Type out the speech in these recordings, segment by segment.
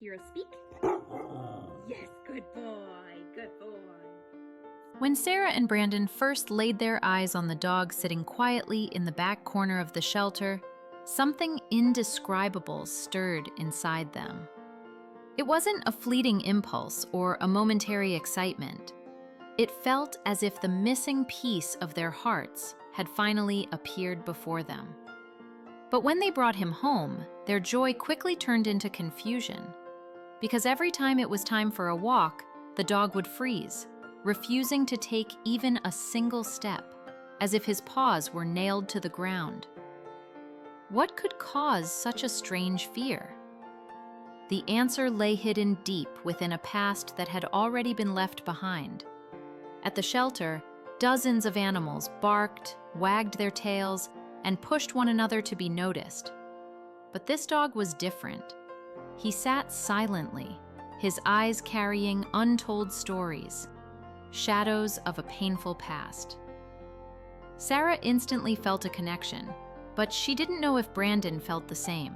Hero, speak. Yes, good boy, good boy. When Sarah and Brandon first laid their eyes on the dog sitting quietly in the back corner of the shelter, something indescribable stirred inside them. It wasn't a fleeting impulse or a momentary excitement. It felt as if the missing piece of their hearts had finally appeared before them. But when they brought him home, their joy quickly turned into confusion. Because every time it was time for a walk, the dog would freeze, refusing to take even a single step, as if his paws were nailed to the ground. What could cause such a strange fear? The answer lay hidden deep within a past that had already been left behind. At the shelter, dozens of animals barked, wagged their tails, and pushed one another to be noticed. But this dog was different. He sat silently, his eyes carrying untold stories, shadows of a painful past. Sarah instantly felt a connection, but she didn't know if Brandon felt the same.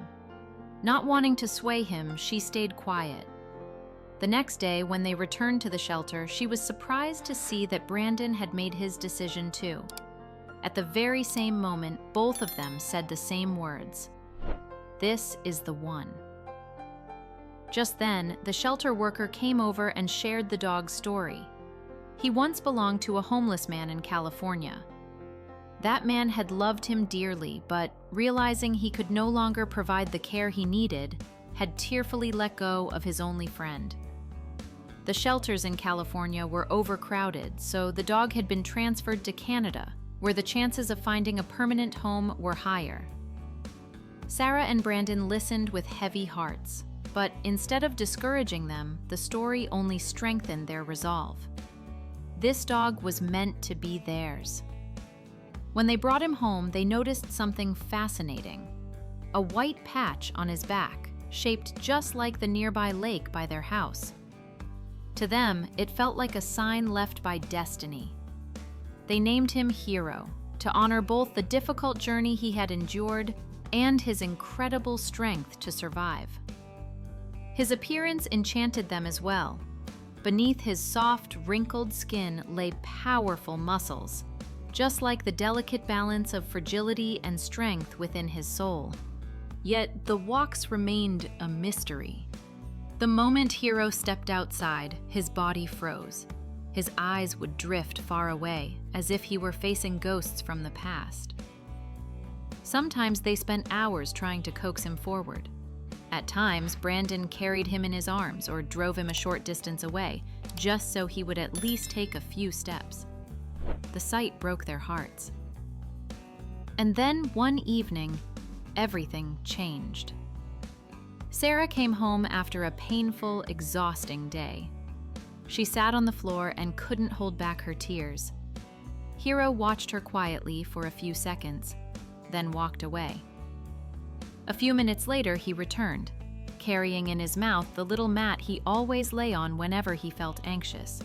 Not wanting to sway him, she stayed quiet. The next day, when they returned to the shelter, she was surprised to see that Brandon had made his decision too. At the very same moment, both of them said the same words. "This is the one." Just then, the shelter worker came over and shared the dog's story. He once belonged to a homeless man in California. That man had loved him dearly, but realizing he could no longer provide the care he needed, had tearfully let go of his only friend. The shelters in California were overcrowded, so the dog had been transferred to Canada, where the chances of finding a permanent home were higher. Sarah and Brandon listened with heavy hearts, but instead of discouraging them, the story only strengthened their resolve. This dog was meant to be theirs. When they brought him home, they noticed something fascinating. A white patch on his back, shaped just like the nearby lake by their house. To them, it felt like a sign left by destiny. They named him Hero, to honor both the difficult journey he had endured and his incredible strength to survive. His appearance enchanted them as well. Beneath his soft, wrinkled skin lay powerful muscles, just like the delicate balance of fragility and strength within his soul. Yet the walks remained a mystery. The moment Hero stepped outside, his body froze. His eyes would drift far away, as if he were facing ghosts from the past. Sometimes they spent hours trying to coax him forward. At times, Brandon carried him in his arms or drove him a short distance away, just so he would at least take a few steps. The sight broke their hearts. And then one evening, everything changed. Sarah came home after a painful, exhausting day. She sat on the floor and couldn't hold back her tears. Hero watched her quietly for a few seconds, then walked away. A few minutes later, he returned, carrying in his mouth the little mat he always lay on whenever he felt anxious.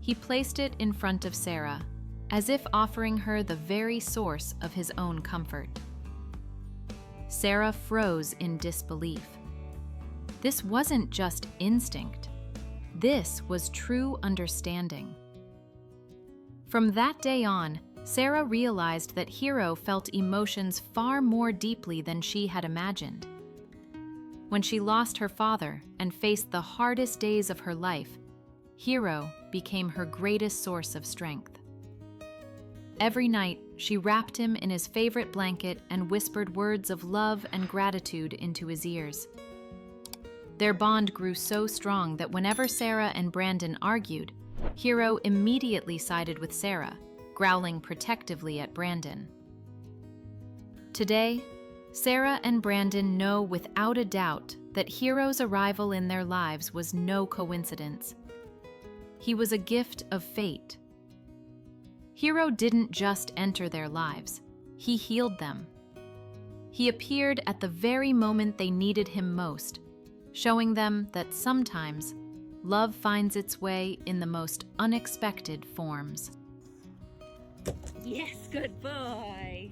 He placed it in front of Sarah, as if offering her the very source of his own comfort. Sarah froze in disbelief. This wasn't just instinct. This was true understanding. From that day on, Sarah realized that Hero felt emotions far more deeply than she had imagined. When she lost her father and faced the hardest days of her life, Hero became her greatest source of strength. Every night, she wrapped him in his favorite blanket and whispered words of love and gratitude into his ears. Their bond grew so strong that whenever Sarah and Brandon argued, Hero immediately sided with Sarah, growling protectively at Brandon. Today, Sarah and Brandon know without a doubt that Hero's arrival in their lives was no coincidence. He was a gift of fate. Hero didn't just enter their lives, he healed them. He appeared at the very moment they needed him most, showing them that sometimes love finds its way in the most unexpected forms. Yes, good boy.